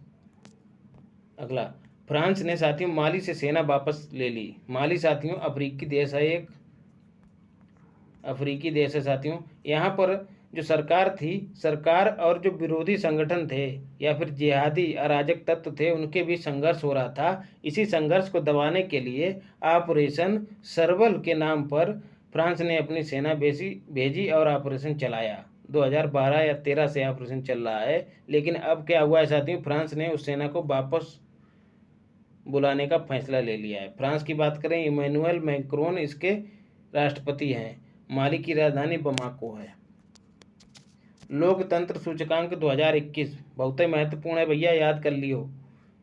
अगला फ्रांस ने साथियों माली से सेना वापस ले ली। माली साथियों अफ्रीकी देश है, एक अफ्रीकी देश है साथियों। यहाँ पर जो सरकार थी, सरकार और जो विरोधी संगठन थे या फिर जिहादी अराजक तत्व थे, उनके बीच संघर्ष हो रहा था। इसी संघर्ष को दबाने के लिए ऑपरेशन सरवल के नाम पर फ्रांस ने अपनी सेना भेजी और ऑपरेशन चलाया। 2012 या 13 से ऑपरेशन चल रहा है। लेकिन अब क्या हुआ है साथियों? फ्रांस ने उस सेना को वापस बुलाने का फैसला ले लिया है। फ्रांस की बात करें, इमैनुअल मैक्रोन इसके राष्ट्रपति हैं। माली की राजधानी बमाको है। लोकतंत्र सूचकांक 2021 बहुत ही महत्वपूर्ण है भैया, याद कर लियो।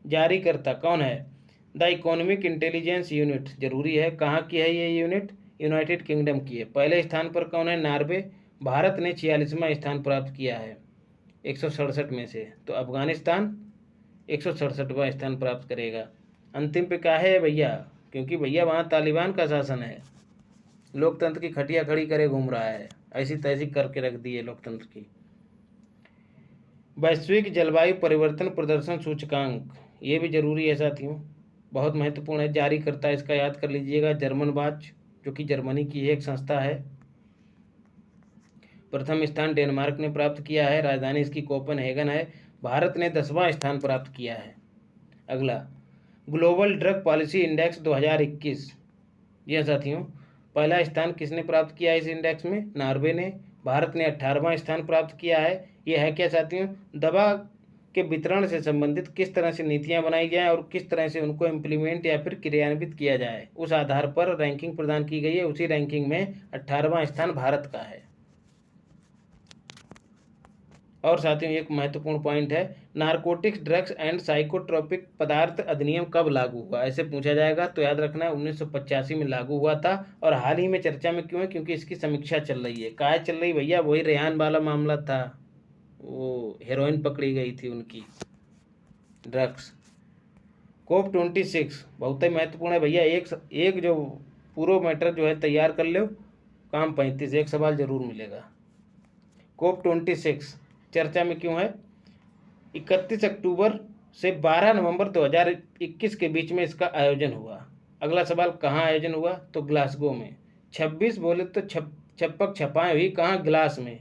जारी करता कौन है? द इकोनॉमिक इंटेलिजेंस यूनिट, जरूरी है। कहाँ की है ये यूनिट? यूनाइटेड किंगडम की है। पहले स्थान पर कौन है? नॉर्वे। भारत ने 46वां स्थान प्राप्त किया है 167 में से। तो अफगानिस्तान 167वां स्थान प्राप्त करेगा। अंतिम पे क्या है भैया? क्योंकि भैया वहाँ तालिबान का शासन है, लोकतंत्र की खटिया खड़ी करे घूम रहा है, ऐसी तैसी करके रख दी है लोकतंत्र की। वैश्विक जलवायु परिवर्तन प्रदर्शन सूचकांक, ये भी जरूरी है साथियों, बहुत महत्वपूर्ण है। जारी करता है इसका याद कर लीजिएगा जर्मन वाच, जो कि जर्मनी की एक संस्था है। प्रथम स्थान डेनमार्क ने प्राप्त किया है, राजधानी इसकी कोपेनहेगन है। भारत ने 10वां स्थान प्राप्त किया है। अगला ग्लोबल ड्रग पॉलिसी इंडेक्स 2021। यह साथियों पहला स्थान किसने प्राप्त किया है इस इंडेक्स में? नॉर्वे ने। भारत ने 18वां स्थान प्राप्त किया है। यह है क्या साथियों? दवा के वितरण से संबंधित किस तरह से नीतियां बनाई जाएं और किस तरह से उनको इम्प्लीमेंट या फिर क्रियान्वित किया जाए, उस आधार पर रैंकिंग प्रदान की गई है। उसी रैंकिंग में 18वां स्थान भारत का है। और साथियों एक महत्वपूर्ण पॉइंट है, नारकोटिक्स ड्रग्स एंड साइकोट्रोपिक पदार्थ अधिनियम कब लागू हुआ, ऐसे पूछा जाएगा। तो याद रखना है 1985 में लागू हुआ था। और हाल ही में चर्चा में क्यों है? क्योंकि इसकी समीक्षा चल रही है। काहे चल रही भैया? वही रेहान वाला मामला था, वो हेरोइन पकड़ी गई थी उनकी, ड्रग्स। COP26 बहुत ही महत्वपूर्ण है भैया। एक जो पूरा मैटर जो है तैयार कर लो, काम 35, एक सवाल जरूर मिलेगा। COP26 चर्चा में क्यों है? 31 अक्टूबर से 12 नवंबर 2021 के बीच में इसका आयोजन हुआ। अगला सवाल, कहाँ आयोजन हुआ? तो ग्लासगो में। 26 बोले तो छप्पक छपाएं हुई कहाँ? ग्लास में।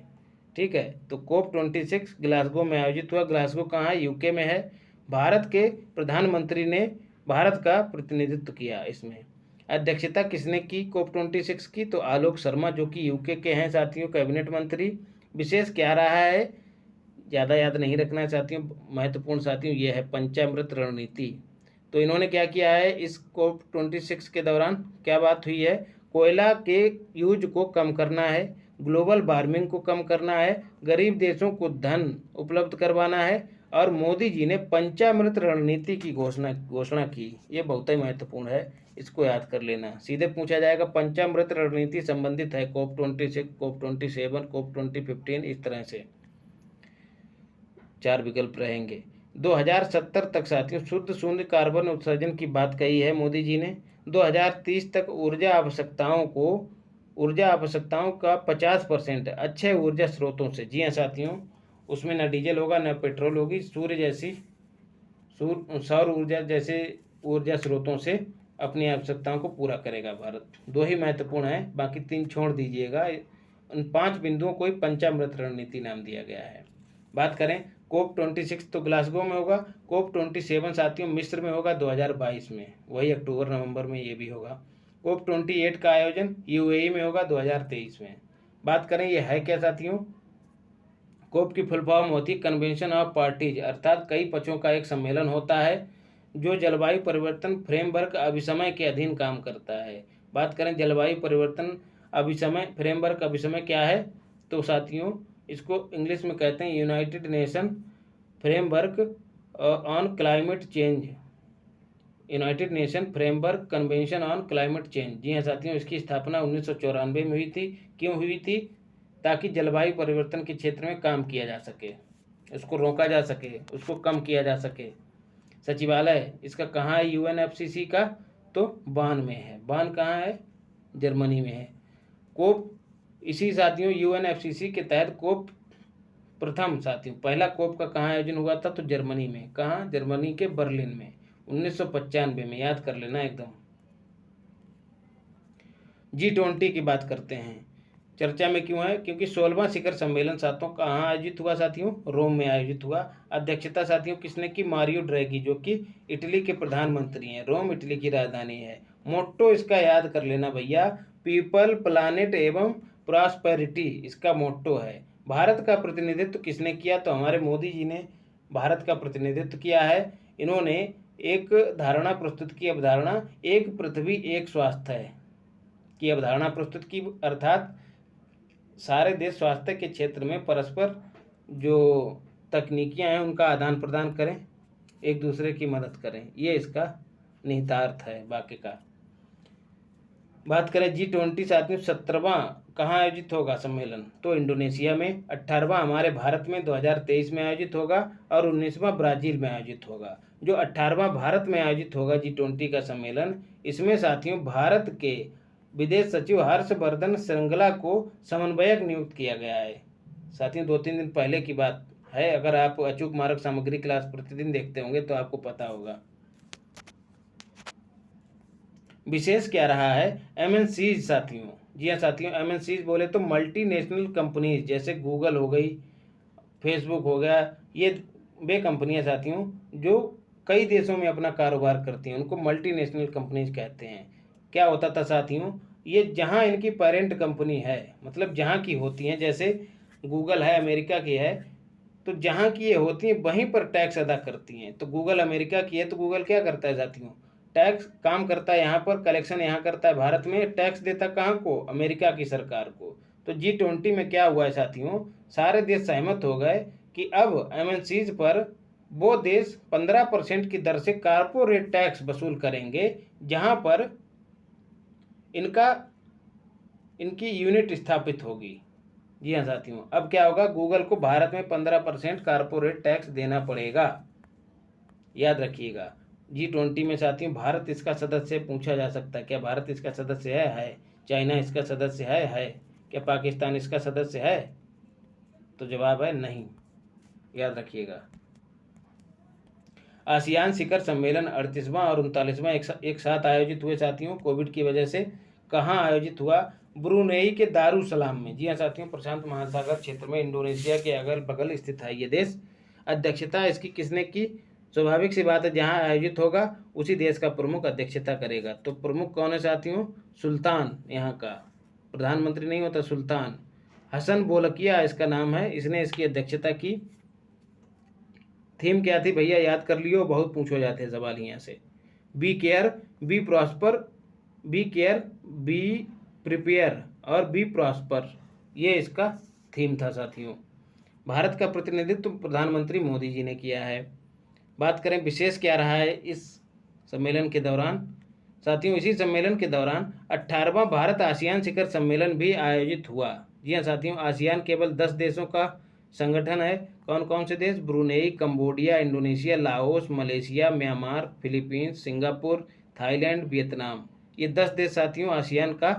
ठीक है, तो COP26 ग्लासगो में आयोजित हुआ। ग्लासगो कहाँ है? यूके में है। भारत के प्रधानमंत्री ने भारत का प्रतिनिधित्व किया इसमें। अध्यक्षता किसने की COP26 की? तो आलोक शर्मा, जो कि यूके के हैं साथियों, कैबिनेट मंत्री। विशेष क्या रहा है? ज़्यादा याद नहीं रखना है साथियों, महत्वपूर्ण साथियों ये है पंचामृत रणनीति। तो इन्होंने क्या किया है इस COP26 के दौरान? क्या बात हुई है? कोयला के यूज को कम करना है, ग्लोबल वार्मिंग को कम करना है, गरीब देशों को धन उपलब्ध करवाना है, और मोदी जी ने पंचामृत रणनीति की घोषणा की। ये बहुत ही महत्वपूर्ण है, इसको याद कर लेना। सीधे पूछा जाएगा पंचामृत रणनीति संबंधित है COP26, COP27, COP2015, इस तरह से 4 विकल्प रहेंगे। 2070 तक साथियों शुद्ध शून्य कार्बन उत्सर्जन की बात कही है मोदी जी ने। 2030 तक ऊर्जा आवश्यकताओं का 50% अच्छे ऊर्जा स्रोतों से। जी हाँ साथियों, उसमें न डीजल होगा न पेट्रोल होगी, सौर ऊर्जा जैसे ऊर्जा स्रोतों से अपनी आवश्यकताओं को पूरा करेगा भारत। 2 ही महत्वपूर्ण है, बाकी 3 छोड़ दीजिएगा। उन 5 बिंदुओं को ही पंचामृत रणनीति नाम दिया गया है। बात करें COP26 तो ग्लासगो में होगा। COP27 साथियों मिस्र में होगा 2022 में, वही अक्टूबर नवंबर में ये भी होगा। COP28 का आयोजन UAE में होगा 2023 में। बात करें ये है क्या साथियों? कोप की फुल फॉर्म होती है कन्वेंशन ऑफ पार्टीज, अर्थात कई पक्षों का एक सम्मेलन होता है जो जलवायु परिवर्तन फ्रेमवर्क अभिसमय के अधीन काम करता है। बात करें जलवायु परिवर्तन अभिसमय फ्रेमवर्क अभिसमय क्या है? तो साथियों इसको इंग्लिश में कहते हैं United Nation framework on climate change, United Nation framework convention on climate change. जी हाँ साथियों, इसकी स्थापना 1994 में हुई थी। क्यों हुई थी? ताकि जलवायु परिवर्तन के क्षेत्र में काम किया जा सके, उसको रोका जा सके, उसको कम किया जा सके। सचिवालय इसका कहाँ है UNFCCC का? तो बान में है। बान कहाँ है? जर्मनी में है। कोप इसी साथियों UNFCCC के तहत कोप प्रथम साथियों पहला कोप का कहाँ आयोजन हुआ था? तो जर्मनी में। कहाँ? जर्मनी के बर्लिन में 1995 में, याद कर लेना एकदम। G20 की बात करते हैं, चर्चा में क्यों है? क्योंकि 16वां शिखर सम्मेलन साथियों कहाँ आयोजित हुआ साथियों? रोम में आयोजित हुआ। अध्यक्षता साथियों किसने की? मारियो ड्रैगी, जो कि इटली के प्रधानमंत्री हैं। रोम इटली की राजधानी है। मोट्टो इसका याद कर लेना भैया, पीपल प्लानेट एवं प्रॉस्पेरिटी इसका मोट्टो है। भारत का प्रतिनिधित्व किसने किया? तो हमारे मोदी जी ने भारत का प्रतिनिधित्व किया है। इन्होंने एक धारणा प्रस्तुत की, अवधारणा एक पृथ्वी एक स्वास्थ्य है की अवधारणा प्रस्तुत की, अर्थात सारे देश स्वास्थ्य के क्षेत्र में परस्पर जो तकनीकियां हैं उनका आदान प्रदान करें, एक दूसरे की मदद करें, ये इसका निहितार्थ है वाक्य का। बात करें G20 साथियों 17वां कहाँ आयोजित होगा सम्मेलन? तो इंडोनेशिया में। 18वां हमारे भारत में 2023 में आयोजित होगा, और 19वां ब्राजील में आयोजित होगा। जो 18वां भारत में आयोजित होगा G20 का सम्मेलन, इसमें साथियों भारत के विदेश सचिव हर्षवर्धन श्रृंगला को समन्वयक नियुक्त किया गया है। साथियों 2-3 दिन पहले की बात है, अगर आप अचूक मारक सामग्री क्लास प्रतिदिन देखते होंगे तो आपको पता होगा। विशेष क्या रहा है? MNCs साथियों। जी हाँ साथियों, MNCs बोले तो मल्टीनेशनल कंपनीज, जैसे गूगल हो गई, फेसबुक हो गया, ये वे कंपनियां साथियों जो कई देशों में अपना कारोबार करती हैं, उनको मल्टीनेशनल कंपनीज कहते हैं। क्या होता था साथियों? ये जहाँ इनकी पेरेंट कंपनी है, मतलब जहाँ की होती हैं, जैसे गूगल है अमेरिका की है, तो जहाँ की ये होती हैं वहीं पर टैक्स अदा करती हैं। तो गूगल अमेरिका की है तो गूगल क्या करता है साथियों? टैक्स काम करता है यहाँ पर, कलेक्शन यहाँ करता है भारत में, टैक्स देता कहाँ को? अमेरिका की सरकार को। तो G20 में क्या हुआ है साथियों? सारे देश सहमत हो गए कि अब MNCs पर वो देश 15% की दर से कारपोरेट टैक्स वसूल करेंगे, जहाँ पर इनकी यूनिट स्थापित होगी। जी हाँ साथियों, अब क्या होगा? गूगल को भारत में 15% कारपोरेट टैक्स देना पड़ेगा, याद रखिएगा। G20 में साथियों भारत इसका सदस्य पूछा जा सकता है। क्या भारत इसका सदस्य है? चाइना इसका सदस्य है? क्या पाकिस्तान इसका सदस्य है? तो जवाब है नहीं, याद रखिएगा। आसियान शिखर सम्मेलन 38वां और 39वां एक साथ आयोजित हुए साथियों, कोविड की वजह से। कहाँ आयोजित हुआ? ब्रुनेई के दारुसलाम में। जी हाँ साथियों, प्रशांत महासागर क्षेत्र में इंडोनेशिया के अगल बगल स्थित है ये देश। अध्यक्षता इसकी किसने की? स्वाभाविक सी बात है, जहाँ आयोजित होगा उसी देश का प्रमुख अध्यक्षता करेगा। तो प्रमुख कौन है साथियों? सुल्तान, यहाँ का प्रधानमंत्री नहीं होता, सुल्तान। हसन बोलकिया इसका नाम है, इसने इसकी अध्यक्षता की। थीम क्या थी भैया, याद कर लियो, बहुत पूछो जाते हैं सवाल यहाँ से। Be care, be prosper, be care, be prepare और बी प्रॉस्पर, ये इसका थीम था साथियों। भारत का प्रतिनिधित्व प्रधानमंत्री मोदी जी ने किया है। बात करें विशेष क्या रहा है इस सम्मेलन के दौरान साथियों, इसी सम्मेलन के दौरान 18वां भारत आसियान शिखर सम्मेलन भी आयोजित हुआ। जी हाँ साथियों, आसियान केवल 10 देशों का संगठन है। कौन कौन से देश? Brunei, Cambodia, Indonesia, Laos, Malaysia, Myanmar, Philippines, Singapore, Thailand, Vietnam, ये 10 देश साथियों आसियान का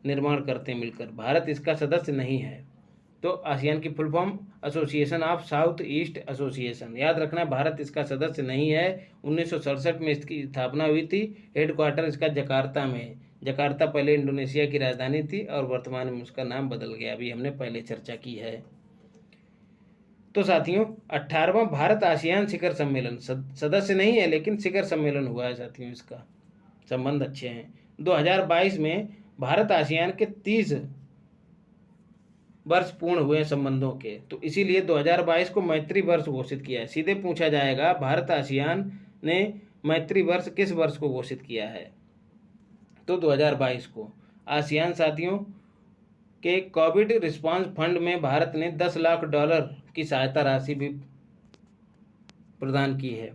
निर्माण करते हैं मिलकर। भारत इसका सदस्य नहीं है। तो आसियान की full form association of south east association, याद रखना है, भारत इसका सदस्य नहीं है। 1967 में इसकी स्थापना हुई थी। हेडक्वार्टर इसका जकार्ता में है। जकार्ता पहले इंडोनेशिया की राजधानी थी और वर्तमान में उसका नाम बदल गया, अभी हमने पहले चर्चा की है। तो साथियों 18वां भारत आसियान शिखर सम्मेलन सदस्य नहीं है, लेकिन शिखर सम्मेलन हुआ है साथियों, इसका संबंध अच्छे हैं। 2022 में भारत आसियान के 30 वर्ष पूर्ण हुए संबंधों के, तो इसीलिए 2022 को मैत्री वर्ष घोषित किया है। सीधे पूछा जाएगा, भारत आसियान ने मैत्री वर्ष किस वर्ष को घोषित किया है? तो 2022 को। आसियान साथियों के कोविड रिस्पांस फंड में भारत ने $10 लाख की सहायता राशि भी प्रदान की है।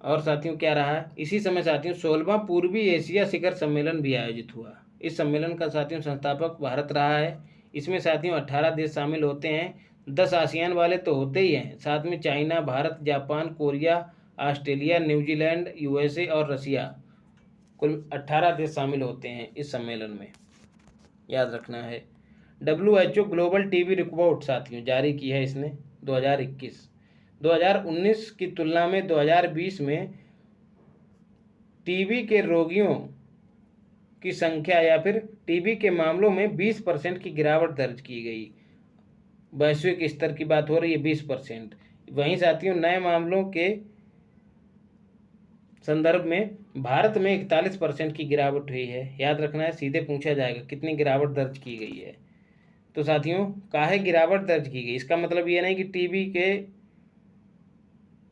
और साथियों क्या रहा है? इसी समय साथियों 16वां पूर्वी एशिया शिखर सम्मेलन भी आयोजित हुआ। इस सम्मेलन का साथियों संस्थापक भारत रहा है। इसमें साथियों 18 देश शामिल होते हैं। 10 आसियान वाले तो होते ही हैं, साथ में China, Bharat, Japan, Korea, Australia, New Zealand, USA और रसिया, कुल 18 देश शामिल होते हैं इस सम्मेलन में, याद रखना है। WHO ग्लोबल टीबी रिपोर्ट साथियों जारी की है इसने 2021। 2019 की तुलना में 2020 में टीबी के रोगियों की संख्या या फिर टीबी के मामलों में 20% की गिरावट दर्ज की गई। वैश्विक स्तर की बात हो रही है 20%। वहीं साथियों नए मामलों के संदर्भ में भारत में 41% की गिरावट हुई है, याद रखना है, सीधे पूछा जाएगा कितनी गिरावट दर्ज की गई है। तो साथियों काहे गिरावट दर्ज की गई, इसका मतलब ये नहीं कि टीबी के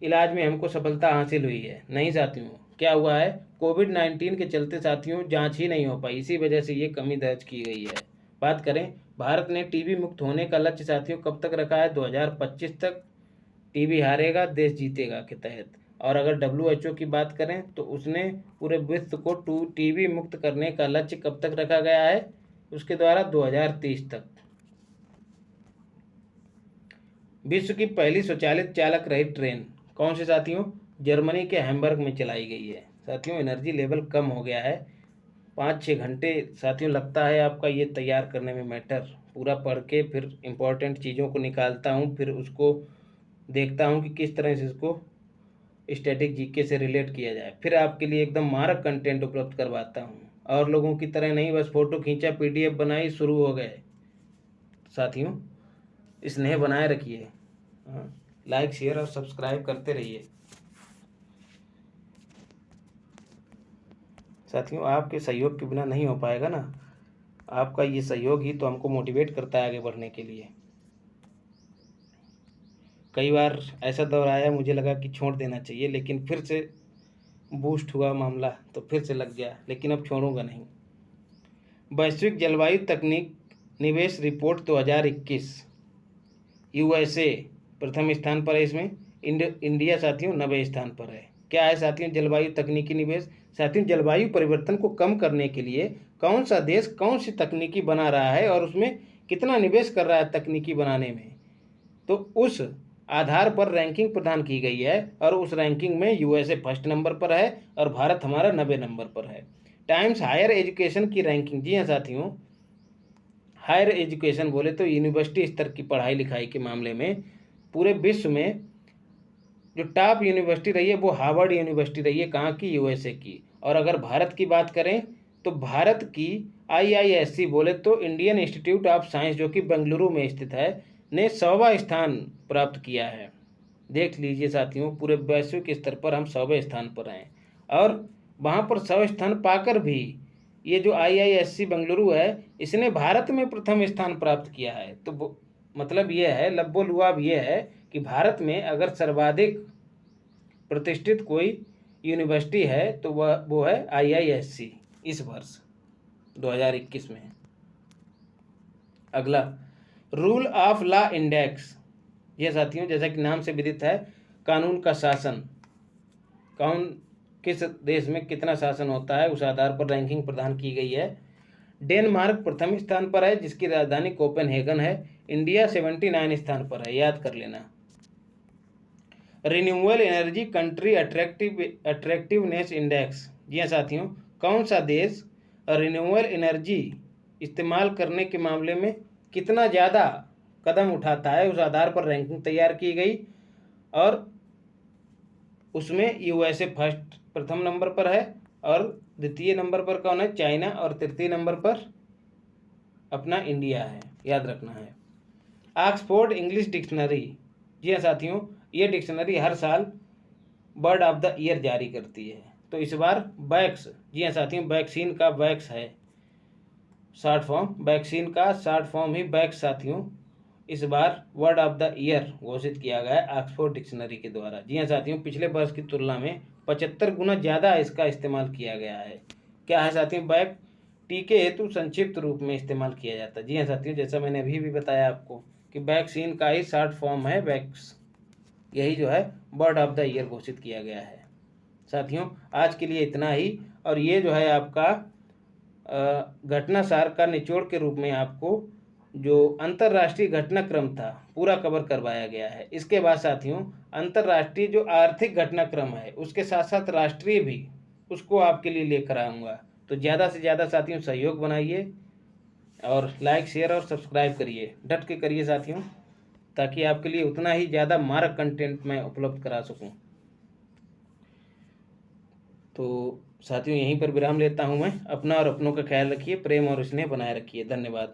इलाज में हमको सफलता हासिल हुई है, नहीं साथियों। क्या हुआ है, कोविड-19 के चलते साथियों जांच ही नहीं हो पाई, इसी वजह से ये कमी दर्ज की गई है। बात करें भारत ने टीबी मुक्त होने का लक्ष्य साथियों कब तक रखा है? 2025 तक। टीबी हारेगा देश जीतेगा के तहत। और अगर WHO की बात करें तो उसने पूरे विश्व को टीबी मुक्त करने का लक्ष्य कब तक रखा गया है उसके द्वारा? 2030 तक। विश्व की पहली स्वचालित चालक रहित ट्रेन कौन से साथियों? जर्मनी के हैम्बर्ग में चलाई गई है। साथियों एनर्जी लेवल कम हो गया है, 5-6 घंटे साथियों लगता है आपका ये तैयार करने में मैटर। पूरा पढ़ के फिर इम्पोर्टेंट चीज़ों को निकालता हूँ, फिर उसको देखता हूँ कि किस तरह से इसको स्टैटिक जीके से रिलेट किया जाए, फिर आपके लिए एकदम मारक कंटेंट उपलब्ध करवाता हूँ। और लोगों की तरह नहीं बस फ़ोटो खींचा, PDF बनाई, शुरू हो गए। साथियों स्नेह बनाए रखिए, लाइक शेयर और सब्सक्राइब करते रहिए। साथियों आपके सहयोग के बिना नहीं हो पाएगा ना, आपका ये सहयोग ही तो हमको मोटिवेट करता है आगे बढ़ने के लिए। कई बार ऐसा दौर आया मुझे लगा कि छोड़ देना चाहिए, लेकिन फिर से बूस्ट हुआ मामला तो फिर से लग गया, लेकिन अब छोड़ूंगा नहीं। वैश्विक जलवायु तकनीक निवेश रिपोर्ट 2021, USA प्रथम स्थान पर है, इसमें इंडिया साथियों 90वें स्थान पर है। क्या है साथियों जलवायु तकनीकी निवेश? साथियों जलवायु परिवर्तन को कम करने के लिए कौन सा देश कौन सी तकनीकी बना रहा है और उसमें कितना निवेश कर रहा है तकनीकी बनाने में, तो उस आधार पर रैंकिंग प्रदान की गई है। और उस रैंकिंग में USA फर्स्ट नंबर पर है और भारत हमारा 90 नंबर पर है। टाइम्स हायर एजुकेशन की रैंकिंग, जी हाँ साथियों, हायर एजुकेशन बोले तो यूनिवर्सिटी स्तर की पढ़ाई लिखाई के मामले में पूरे विश्व में जो टॉप यूनिवर्सिटी रही है वो हार्वर्ड यूनिवर्सिटी रही है, कहाँ की, यूएसए की। और अगर भारत की बात करें तो भारत की आईआईएससी बोले तो इंडियन इंस्टीट्यूट ऑफ साइंस, जो कि बेंगलुरु में स्थित है, ने 100वां स्थान प्राप्त किया है। देख लीजिए साथियों, पूरे वैश्विक स्तर पर हम 100वें स्थान पर हैं। और वहाँ पर 100 स्थान पाकर भी ये जो आईआईएससी बेंगलुरु है, इसने भारत में प्रथम स्थान प्राप्त किया है। तो मतलब ये है, लब्बो लुआब ये है कि भारत में अगर सर्वाधिक प्रतिष्ठित कोई यूनिवर्सिटी है तो वह वो है आईआईएससी इस वर्ष 2021 में। अगला, रूल ऑफ लॉ इंडेक्स। ये साथियों जैसा कि नाम से विदित है, कानून का शासन, कौन किस देश में कितना शासन होता है उस आधार पर रैंकिंग प्रदान की गई है। डेनमार्क प्रथम स्थान पर है, जिसकी राजधानी कोपेनहेगन है। इंडिया 79 स्थान पर है, याद कर लेना। Renewable energy country attractiveness index. जी हाँ साथियों, कौन सा देश रिन्यूएबल एनर्जी इस्तेमाल करने के मामले में कितना ज़्यादा कदम उठाता है, उस आधार पर रैंकिंग तैयार की गई। और उसमें यूएसए फर्स्ट प्रथम नंबर पर है, और द्वितीय नंबर पर कौन है, चाइना, और तृतीय नंबर पर अपना इंडिया है, याद रखना है। Oxford English dictionary. जी हाँ साथियों, ये डिक्शनरी हर साल वर्ड ऑफ द ईयर जारी करती है। तो इस बार वैक्स, जी हाँ साथियों, वैक्सीन का वैक्स है शॉर्ट फॉर्म, वैक्सीन का शॉर्ट फॉर्म ही वैक्स साथियों, इस बार वर्ड ऑफ द ईयर घोषित किया गया है ऑक्सफोर्ड डिक्शनरी के द्वारा। जी हाँ साथियों, पिछले वर्ष की तुलना में 75 गुना ज़्यादा इसका इस्तेमाल किया गया है। क्या है साथियों, वैक टीके हेतु संक्षिप्त रूप में इस्तेमाल किया जाता है। जी हाँ साथियों, जैसा मैंने अभी भी बताया आपको कि वैक्सीन का ही शॉर्ट फॉर्म है वैक्स, यही जो है वर्ड ऑफ द ईयर घोषित किया गया है। साथियों आज के लिए इतना ही, और ये जो है आपका घटना सार का निचोड़ के रूप में आपको जो अंतर्राष्ट्रीय घटनाक्रम था पूरा कवर करवाया गया है। इसके बाद साथियों अंतर्राष्ट्रीय जो आर्थिक घटनाक्रम है उसके साथ साथ राष्ट्रीय भी, उसको आपके लिए लेकर आऊँगा। तो ज़्यादा से ज़्यादा साथियों सहयोग बनाइए, और लाइक शेयर और सब्सक्राइब करिए, डट के करिए साथियों, ताकि आपके लिए उतना ही ज़्यादा मारक कंटेंट मैं उपलब्ध करा सकूं। तो साथियों यहीं पर विराम लेता हूं मैं। अपना और अपनों का ख्याल रखिए, प्रेम और स्नेह बनाए रखिए। धन्यवाद।